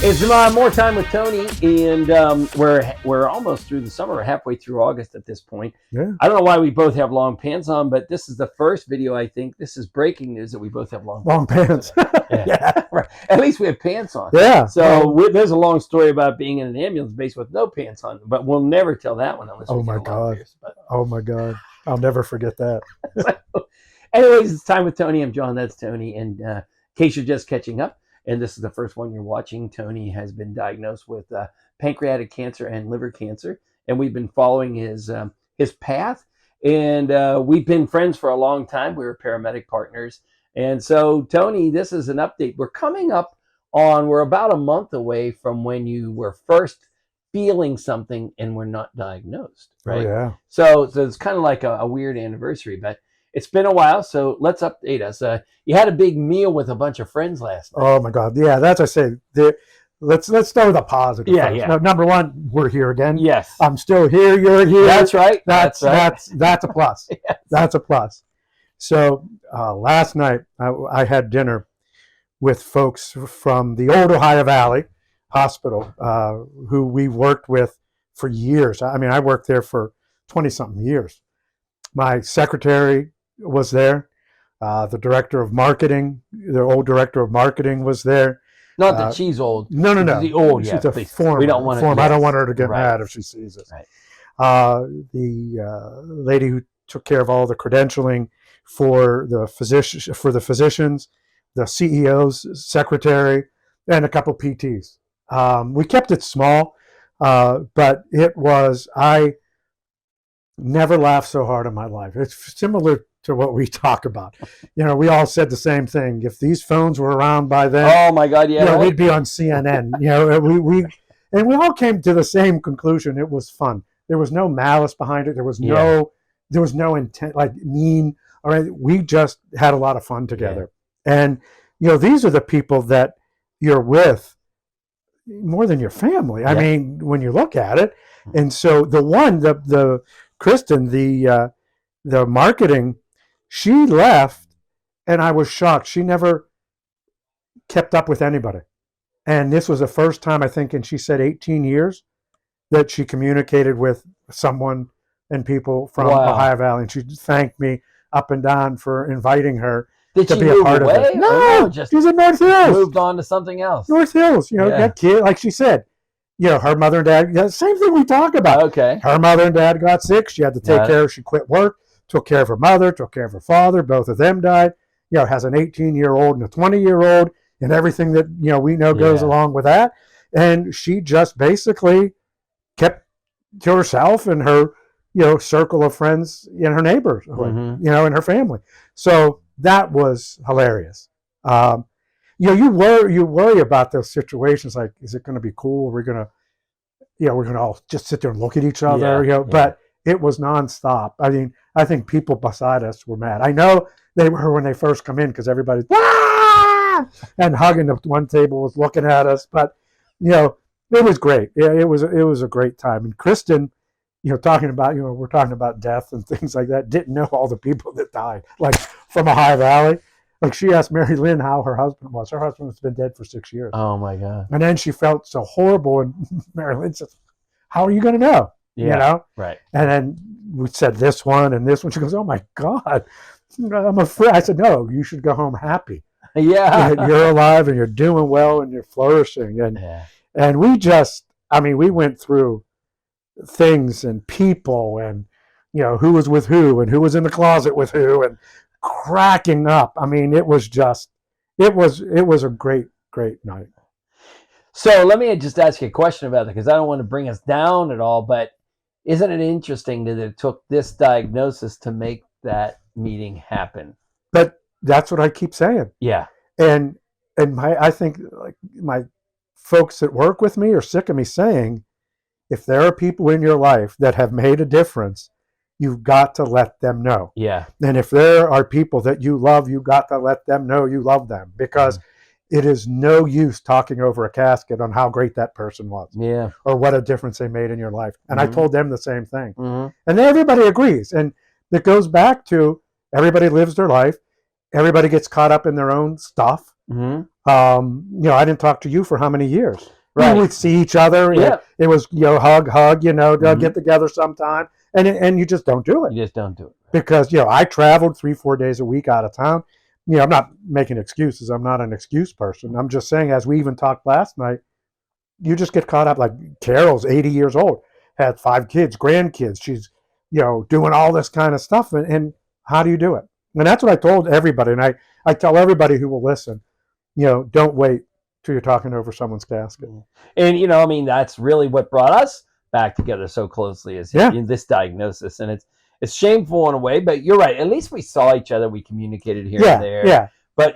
It's more time with Tony, and we're almost through the summer. We're halfway through August at this point. Yeah. I don't know why we both have long pants on, but this is the first video. I think this is breaking news that we both have long pants. Yeah. Right. At least we have pants on. Yeah. So there's a long story about being in an ambulance base with no pants on, but we'll never tell that one unless. Oh my God! Oh my God! I'll never forget that. So, anyways, it's time with Tony. I'm John. That's Tony. And in case you're just catching up, and this is the first one you're watching, Tony has been diagnosed with pancreatic cancer and liver cancer, and we've been following his path. And we've been friends for a long time. We were paramedic partners. And so, Tony, this is an update. We're about a month away from when you were first feeling something and were not diagnosed, right? Oh, yeah. So it's kind of like a weird anniversary, but it's been a while, so let's update us. You had a big meal with a bunch of friends last night. Oh my God! Yeah, that's what I say. Let's start with a positive. Yeah, first. yeah. Now, number one, we're here again. Yes, I'm still here. You're here. That's right. That's a plus. Yes. That's a plus. So last night I had dinner with folks from the old Ohio Valley Hospital who we worked with for years. I mean, I worked there for 20-something years. My secretary was there. The director of marketing, the old director of marketing was there. Not that she's old. No. The old, she's yeah. a former. We don't want to. Yes. I don't want her to get mad if she sees it. Right. The lady who took care of all the credentialing for the physicians, the CEO's secretary, and a couple PTs. We kept it small, but it was. I never laughed so hard in my life. It's similar to what we talk about. You know, we all said the same thing. If these phones were around by then, oh my God, yeah, you know, we'd be on CNN. You know, we all came to the same conclusion. It was fun. There was no malice behind it. There was no intent, like mean. All right, we just had a lot of fun together. Yeah. And you know, these are the people that you're with more than your family. I mean, when you look at it. And so the Kristen, the marketing, she left, and I was shocked. She never kept up with anybody. And this was the first time, I think, and she said 18 years, that she communicated with someone and people from Ohio Valley. And she thanked me up and down for inviting her to be a part of it. No, she's in North Hills. Moved on to something else. North Hills, you know, that kid, like she said, you know, her mother and dad, same thing we talk about. Okay. Her mother and dad got sick. She had to take care of, she quit work, took care of her mother, took care of her father. Both of them died. You know, has an 18-year-old and a 20-year-old and everything that, you know, we know goes along with that. And she just basically kept to herself and her, you know, circle of friends and her neighbors, you know, and her family. So that was hilarious. You know, you worry about those situations. Like, is it going to be cool? We're going to all just sit there and look at each other. You know, but it was nonstop. I mean, I think people beside us were mad. I know they were when they first come in because everybody's and hugging. The one table was looking at us, but you know, it was great. Yeah, it was a great time. And Kristen, you know, talking about, you know, we're talking about death and things like that. Didn't know all the people that died, like from Ohio Valley. Like, she asked Mary Lynn how her husband was. Her husband has been dead for 6 years. Oh my God! And then she felt so horrible, and Mary Lynn says, "How are you going to know?" Yeah, you know, right? And then we said this one and this one. She goes, "Oh my God, I'm afraid." I said, "No, you should go home happy. Yeah, you're alive and you're doing well and you're flourishing." And we just, I mean, we went through things and people and, you know, who was with who and who was in the closet with who and cracking up. I mean, it was a great night. So let me just ask you a question about that, because I don't want to bring us down at all, but isn't it interesting that it took this diagnosis to make that meeting happen? But that's what I keep saying. Yeah. And I think, like, my folks that work with me are sick of me saying, if there are people in your life that have made a difference, you've got to let them know. Yeah. And if there are people that you love, you've got to let them know you love them, because it is no use talking over a casket on how great that person was. Yeah. Or what a difference they made in your life. And I told them the same thing. And everybody agrees. And it goes back to everybody lives their life. Everybody gets caught up in their own stuff. You know, I didn't talk to you for how many years? Right. We would see each other. Yeah. It was, hug, get together sometime. And you just don't do it. You just don't do it. Because, I traveled 3-4 days a week out of town. I'm not making excuses. I'm not an excuse person. I'm just saying, as we even talked last night, you just get caught up. Like Carol's 80 years old, had 5 kids, grandkids. She's, doing all this kind of stuff. And how do you do it? And that's what I told everybody. And I tell everybody who will listen, don't wait till you're talking over someone's casket. And, that's really what brought us back together so closely is this diagnosis. And it's shameful in a way, but you're right. At least we saw each other. We communicated here and there. Yeah. But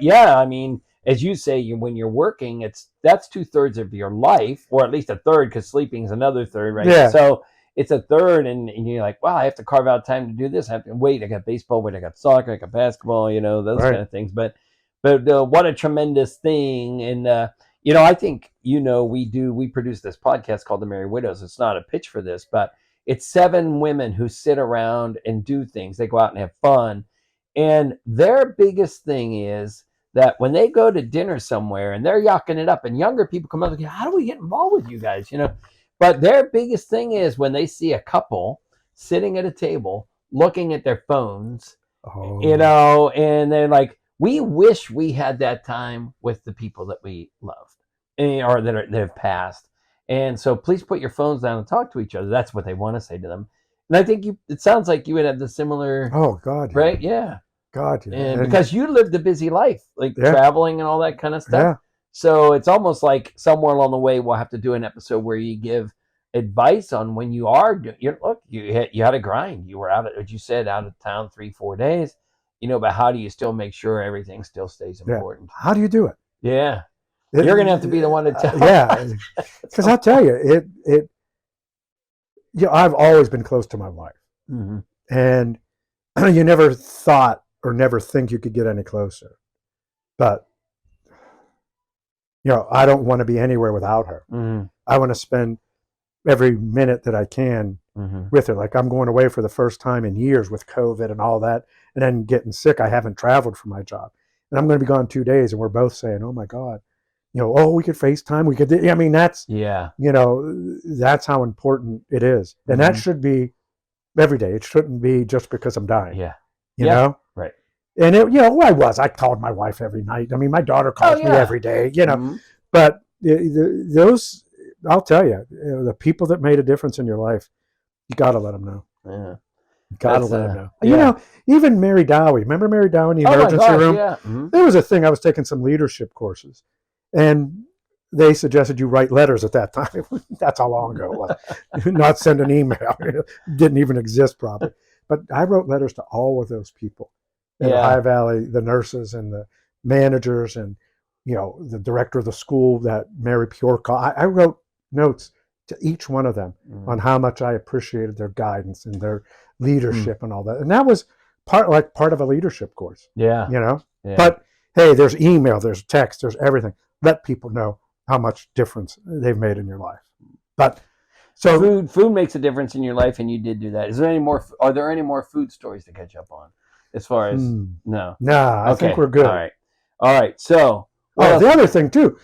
as you say, when you're working, that's 2/3 of your life, or at least a third, because sleeping is another third, right? Yeah. So it's a third, and you're like, wow, I have to carve out time to do this. I have to wait. I got baseball. Wait, I got soccer. I got basketball. Those kind of things. But what a tremendous thing. And I think we produce this podcast called The Merry Widows. It's not a pitch for this, but it's 7 women who sit around and do things. They go out and have fun, and their biggest thing is that when they go to dinner somewhere and they're yucking it up, and younger people come up and go, how do we get involved with you guys? But their biggest thing is when they see a couple sitting at a table looking at their phones, and they're like, we wish we had that time with the people that we loved or that have passed. And so please put your phones down and talk to each other. That's what they want to say to them. And I think it sounds like you would have the similar. Oh, God. Yeah. Right? Yeah. God, yeah. And because you lived a busy life, like traveling and all that kind of stuff. Yeah. So it's almost like somewhere along the way, we'll have to do an episode where you give advice on when you are, you had a grind. You were out of town 3-4 days, but how do you still make sure everything still stays important? How do you do it? Yeah. You're going to have to be the one to tell. Yeah. Because I'll tell you, I've always been close to my wife. Mm-hmm. And you never thought or never think you could get any closer. But, I don't want to be anywhere without her. Mm-hmm. I want to spend every minute that I can with her. Like I'm going away for the first time in years with COVID and all that, and then getting sick. I haven't traveled for my job. And I'm going to be gone 2 days, and we're both saying, oh, my God. We could FaceTime. We could, that's how important it is. And that should be every day. It shouldn't be just because I'm dying. Yeah. You know? Right. And I called my wife every night. I mean, my daughter calls me every day, but those, I'll tell you, the people that made a difference in your life, you got to let them know. Yeah. You got to let them know. Yeah. Even Mary Dowie. Remember Mary Dowie in the emergency room? Yeah. Mm-hmm. There was a thing. I was taking some leadership courses. And they suggested you write letters at that time. That's how long ago it was. Not send an email. It didn't even exist probably. But I wrote letters to all of those people in the High Valley, the nurses and the managers and, the director of the school that Mary Pure called. I wrote notes to each one of them on how much I appreciated their guidance and their leadership and all that. And that was part of a leadership course. Yeah. Yeah. But hey, there's email, there's text, there's everything. Let people know how much difference they've made in your life. But so food makes a difference in your life, and you did do that. Are there any more food stories to catch up on? As far as no. Nah, I think we're good. All right. So the other thing too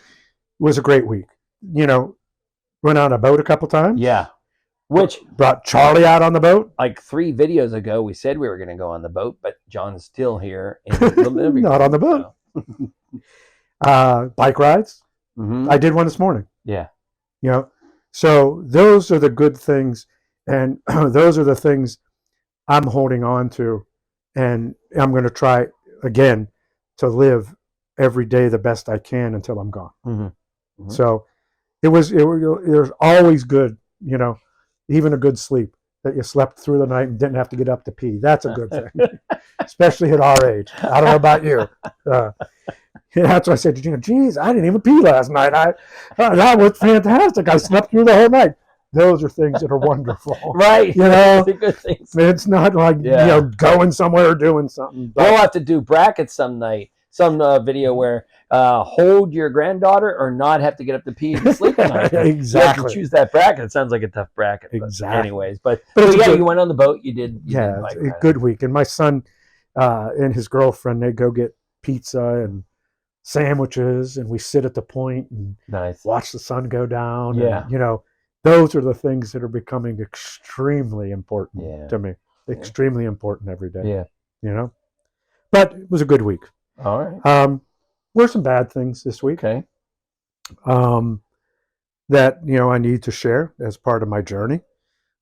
was a great week. Went on a boat a couple times. Yeah. Which brought Charlie out on the boat. Like 3 videos ago, we said we were going to go on the boat, but John's still here. Not on the boat. Bike rides. Mm-hmm. I did one this morning. Yeah. So those are the good things, and those are the things I'm holding on to, and I'm going to try again to live every day the best I can until I'm gone. Mm-hmm. Mm-hmm. So it was always good, even a good sleep, that you slept through the night and didn't have to get up to pee. That's a good thing, especially at our age. I don't know about you. That's why I said, geez, I didn't even pee last night. That was fantastic. I slept through the whole night. Those are things that are wonderful. Right. Good things. It's not like, going somewhere or doing something. But we'll have to do brackets some night, some video where hold your granddaughter or not have to get up to pee and sleep at night. Exactly. You have to choose that bracket. It sounds like a tough bracket. Exactly. Anyways, but you went on the boat. You did. It's a good week. And my son and his girlfriend, they go get pizza and sandwiches, and we sit at the point and Nice. watch the sun go down. Yeah. And, those are the things that are becoming extremely important to me. Extremely important every day. Yeah. But it was a good week. All right. Were some bad things this week. Okay. That I need to share as part of my journey.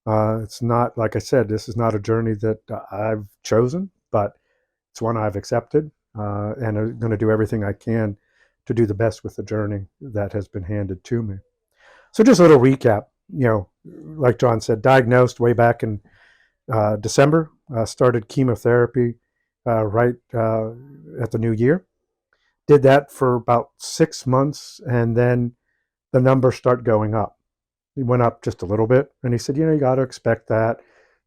It's not, like I said, this is not a journey that I've chosen, but it's one I've accepted, and I'm going to do everything I can to do the best with the journey that has been handed to me. So just a little recap. Like John said, diagnosed way back in December, started chemotherapy right at the new year. Did that for about 6 months, and then the numbers start going up. He went up just a little bit, and he said, you got to expect that.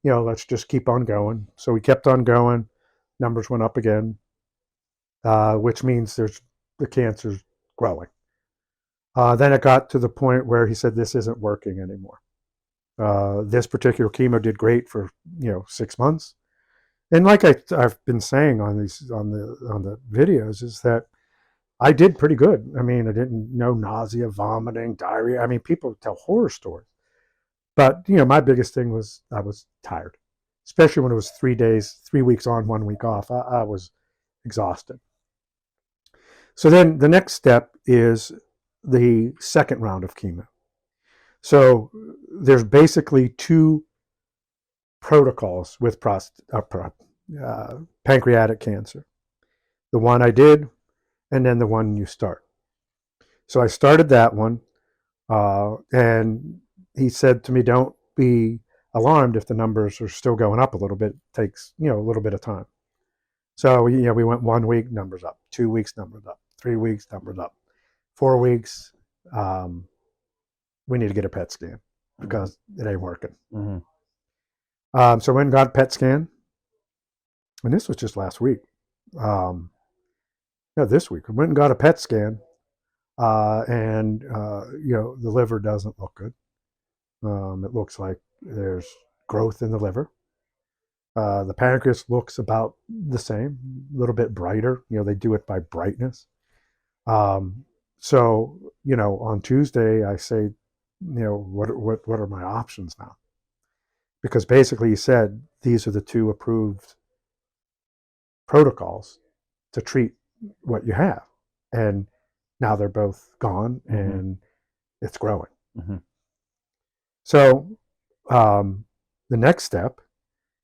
Let's just keep on going. So we kept on going. Numbers went up again, which means the cancer's growing. Then it got to the point where he said, this isn't working anymore. This particular chemo did great for 6 months, and like I've been saying on the videos, is that I did pretty good. I mean, I didn't know nausea, vomiting, diarrhea. I mean, people tell horror stories. But, my biggest thing was I was tired, especially when it was 3 weeks on, 1 week off. I was exhausted. So then the next step is the second round of chemo. So there's basically 2 protocols with pancreatic cancer. The one I did, and then the one you start. So I started that one, and he said to me, don't be alarmed if the numbers are still going up a little bit. It takes, a little bit of time. So, we went 1 week, numbers up, 2 weeks, numbers up, 3 weeks, numbers up, 4 weeks. We need to get a PET scan because it ain't working. Mm-hmm. So I went and got a PET scan, and this was just last week. This week. I went and got a PET scan, and the liver doesn't look good. It looks like there's growth in the liver. The pancreas looks about the same, a little bit brighter. They do it by brightness. So, on Tuesday, I say, what are my options now? Because basically he said, these are the 2 approved protocols to treat what you have. And now they're both gone, and it's growing. Mm-hmm. So the next step,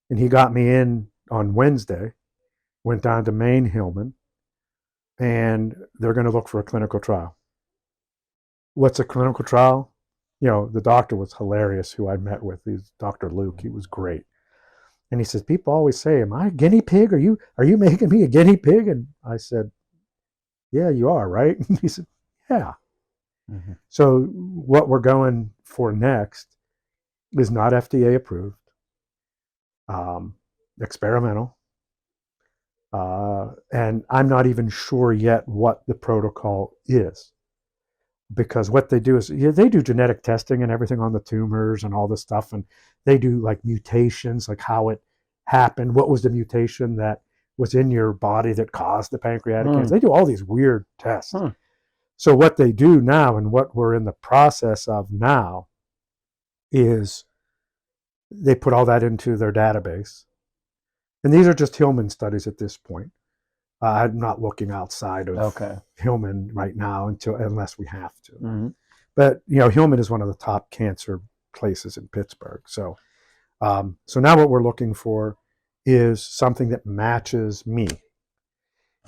and he got me in on Wednesday, went down to Maine Hillman, and they're going to look for a clinical trial. What's a clinical trial? The doctor was hilarious who I met with. He's Dr. Luke. He was great. And he says, people always say, am I a guinea pig? Are you making me a guinea pig? And I said, yeah, you are, right? And he said, yeah. Mm-hmm. So what we're going for next is not FDA approved, experimental, and I'm not even sure yet what the protocol is, because what they do is they do genetic testing and everything on the tumors and all this stuff, and they do like mutations, like how it happened, what was the mutation that was in your body that caused the pancreatic cancer. They do all these weird tests. So what they do now, and what we're in the process of now, is they put all that into their database. And these are just Hillman studies at this point. I'm not looking outside of Hillman right now unless we have to. Mm-hmm. But Hillman is one of the top cancer places in Pittsburgh. So now what we're looking for is something that matches me,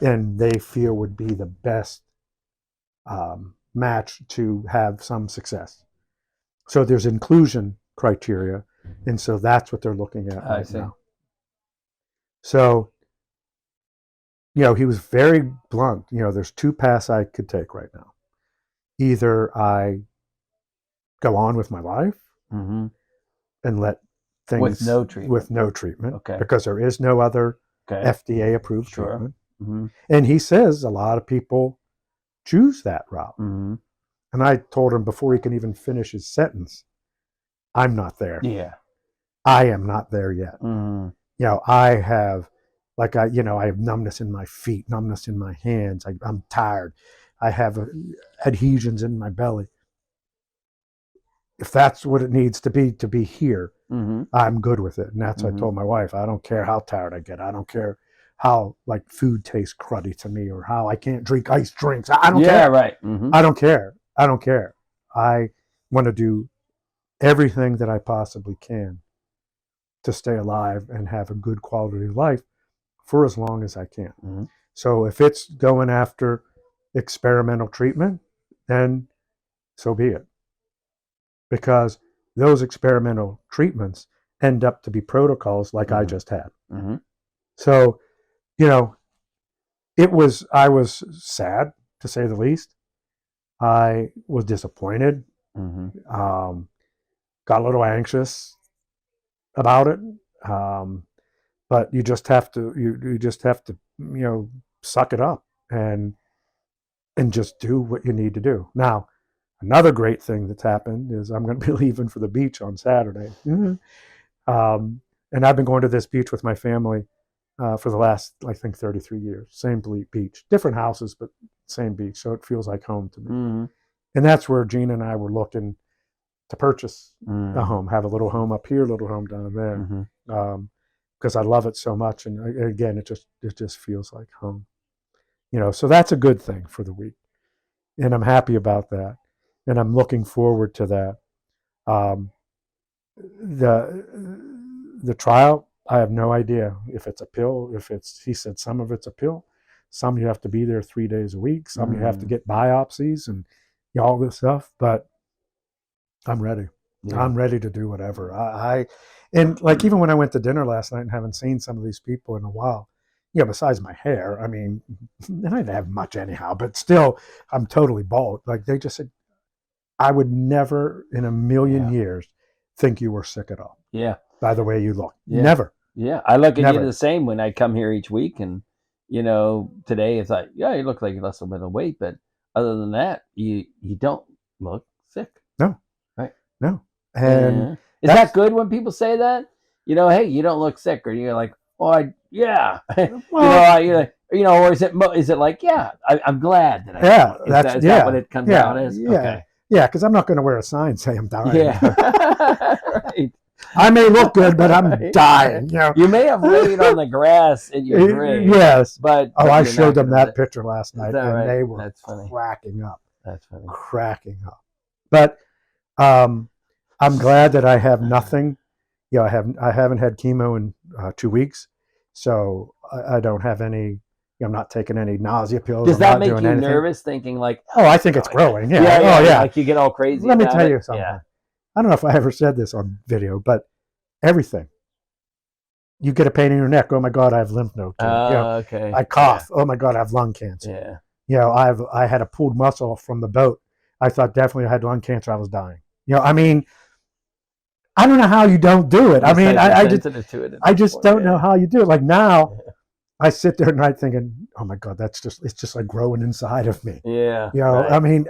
and they feel would be the best match to have some success. So there's inclusion criteria, and so that's what they're looking at right now. So, he was very blunt. There's 2 paths I could take right now. Either I go on with my life and let things with no treatment, because there is no other FDA approved treatment. Mm-hmm. And he says a lot of people choose that route. Mm-hmm. And I told him before he can even finish his sentence, I'm not there. Yeah. I am not there yet. Mm-hmm. I have Like I have numbness in my feet, numbness in my hands. I'm tired. I have adhesions in my belly. If that's what it needs to be here, I'm good with it. And that's what I told my wife. I don't care how tired I get. I don't care how like food tastes cruddy to me or how I can't drink iced drinks. I don't care. Right. I don't care. I don't care. I want to do everything that I possibly can to stay alive and have a good quality of life for as long as I can. So if it's going after experimental treatment, then so be it. Because those experimental treatments end up to be protocols like I just had. So, I was sad to say the least. I was disappointed. Got a little anxious about it. But you just have to, suck it up and just do what you need to do. Now, another great thing that's happened is I'm going to be leaving for the beach on Saturday. And I've been going to this beach with my family for the last, I think, 33 years. Same beach, different houses, but same beach. So it feels like home to me. And that's where Gina and I were looking to purchase a home, have a little home up here, a little home down there. Because I love it so much. And again, it just feels like home. So that's a good thing for the week. And I'm happy about that. And I'm looking forward to that. The trial, I have no idea if it's a pill, he said some of it's a pill. Some you have to be there 3 days a week. Some you have to get biopsies and all this stuff. But I'm ready. Yeah. I'm ready to do whatever. And like even when I went to dinner last night and haven't seen some of these people in a while, besides my hair, I mean, I didn't have much anyhow, but still, I'm totally bald. Like they just said, I would never in a million years think you were sick at all. Yeah. By the way you look. Yeah. Never. Yeah. I look at you the same when I come here each week. And, today it's like, you look like you lost a little weight. But other than that, you don't look sick. No. Right. No. And is that good when people say that? Hey, you don't look sick. Or you're like, oh, yeah. Well, or is it like, yeah, I'm glad that I is that what it comes out as? Yeah. Okay. Yeah, because I'm not going to wear a sign saying I'm dying. Yeah. Right. I may look good, but I'm dying. You may have laid on the grass in your grave. Yes. But I showed them that picture last night, and they were funny. cracking up. That's funny. Cracking up. But I'm glad that I have nothing. I haven't had chemo in 2 weeks, so I don't have any. I'm not taking any nausea pills. Does that make you nervous, thinking like? Oh, I think it's growing. Yeah. Yeah. Like you get all crazy. Let me tell you something. Yeah. I don't know if I ever said this on video, but everything. You get a pain in your neck. Oh my God, I have lymph nodes. Okay. I cough. Yeah. Oh my God, I have lung cancer. Yeah. I had a pulled muscle from the boat. I thought definitely I had lung cancer. I was dying. I mean, I don't know how you don't do it. I mean, I just don't know how you do it. Like now, I sit there at night thinking, oh my God, it's just like growing inside of me. Yeah. Right. I mean,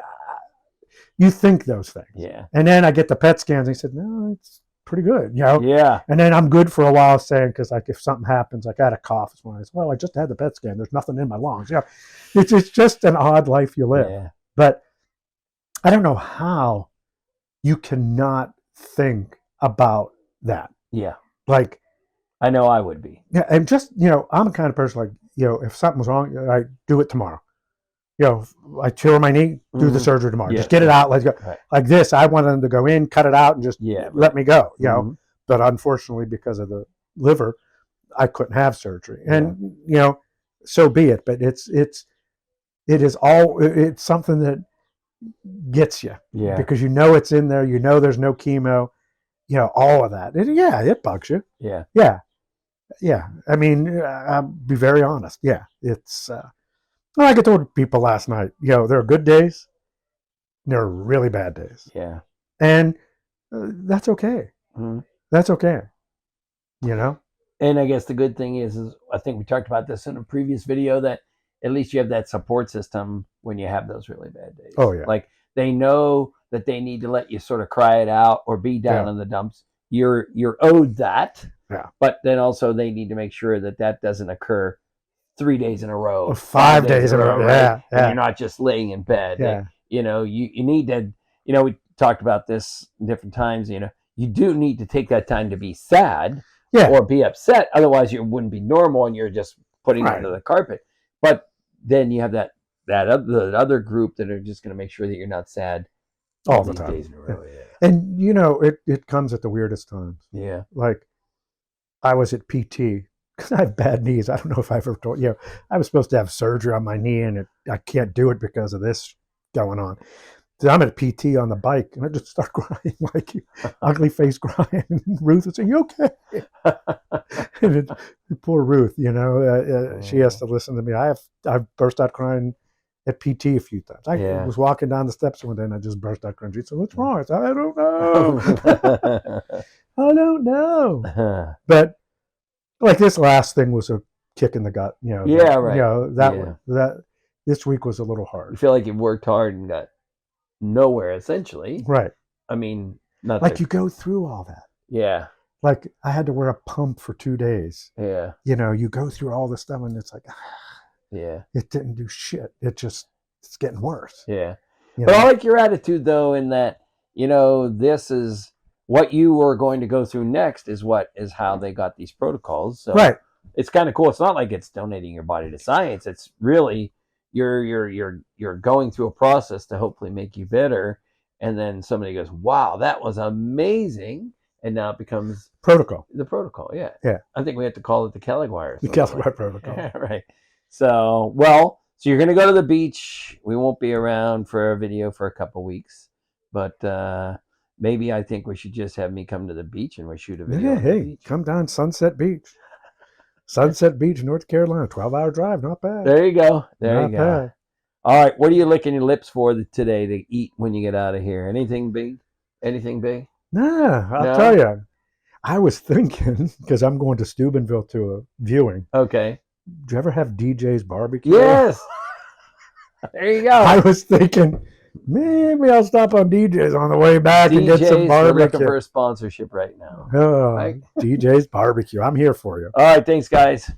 you think those things. Yeah. And then I get the PET scans. And he said, no, it's pretty good. Yeah. And then I'm good for a while saying, because like if something happens, like I had a cough. It's when I said, well, I just had the PET scan. There's nothing in my lungs. It's just an odd life you live. Yeah. But I don't know how you cannot think about that. Yeah. Like, I know I would be. Yeah, and just, I'm the kind of person like, if something was wrong, I do it tomorrow. I tear my knee, do the surgery tomorrow. Yeah. Just get it out, let's go. Right. Like this, I want them to go in, cut it out, and just let me go, But unfortunately, because of the liver, I couldn't have surgery. And, so be it. But it's something that gets you. Yeah. Because it's in there, there's no chemo, all of that. It bugs you. Yeah. Yeah. Yeah. I mean, I'll be very honest. Yeah. It's, like I told people last night, there are good days, and there are really bad days. Yeah. And that's okay. Mm-hmm. That's okay. And I guess the good thing is I think we talked about this in a previous video, that at least you have that support system when you have those really bad days. Oh, yeah. Like they know that they need to let you sort of cry it out or be down in the dumps. You're owed that. Yeah. But then also they need to make sure that that doesn't occur 3 days in a row, 5 days in a row, right? yeah, And you're not just laying in bed. yeah. You know, you need to, you know, we talked about this different times, you know, you do need to take that time to be sad Yeah. or be upset. Otherwise, you wouldn't be normal and you're just putting it Right. under the carpet. But then you have that other group that are just going to make sure that you're not sad all the these time. days in a row. Yeah. And you know, it comes at the weirdest times. Yeah. Like I was at PT because I have bad knees. I don't know if I ever told you. I was supposed to have surgery on my knee, and I can't do it because of this going on. So I'm at PT on the bike, and I just start crying, like ugly face crying. And Ruth is saying, "You okay?" And poor Ruth, you know, she has to listen to me. I've burst out crying at PT a few times. I was walking down the steps one day, and I just burst out crying. She said, "What's wrong?" I said, "I don't know." I don't know. But like this last thing was a kick in the gut, you know. Yeah, right. You know, that this week was a little hard. You feel like you've worked hard and got nowhere, essentially. Right. I mean, not like you go through all that. Yeah. Like I had to wear a pump for 2 days. Yeah. You know, you go through all this stuff, and it's like, yeah, it didn't do shit. It's getting worse. Yeah. You but know? I like your attitude, though, in that, you know, this is what you are going to go through next is how they got these protocols. So right. It's kind of cool. It's not like it's donating your body to science. It's really you're going through a process to hopefully make you better. And then somebody goes, "Wow, that was amazing," and now it becomes protocol. The protocol, yeah. Yeah. I think we have to call it the Kelly-Wire. The Kelly-Wire protocol. Right. So you're going to go to the beach. We won't be around for a video for a couple weeks, but maybe I think we should just have me come to the beach and we shoot a video. Yeah, hey, come down Sunset Beach. Sunset Beach, North Carolina, 12-hour drive, not bad. There you go. Not bad. All right, what are you licking your lips for today to eat when you get out of here? Anything big? Anything big? Nah, I'll tell you. I was thinking, because I'm going to Steubenville to a viewing. Okay. Did you ever have DJ's barbecue? Yes. There you go. I was thinking, maybe I'll stop on DJ's on the way back and get some barbecue. We're looking for a sponsorship right now. Oh, right? DJ's barbecue. I'm here for you. All right, thanks, guys.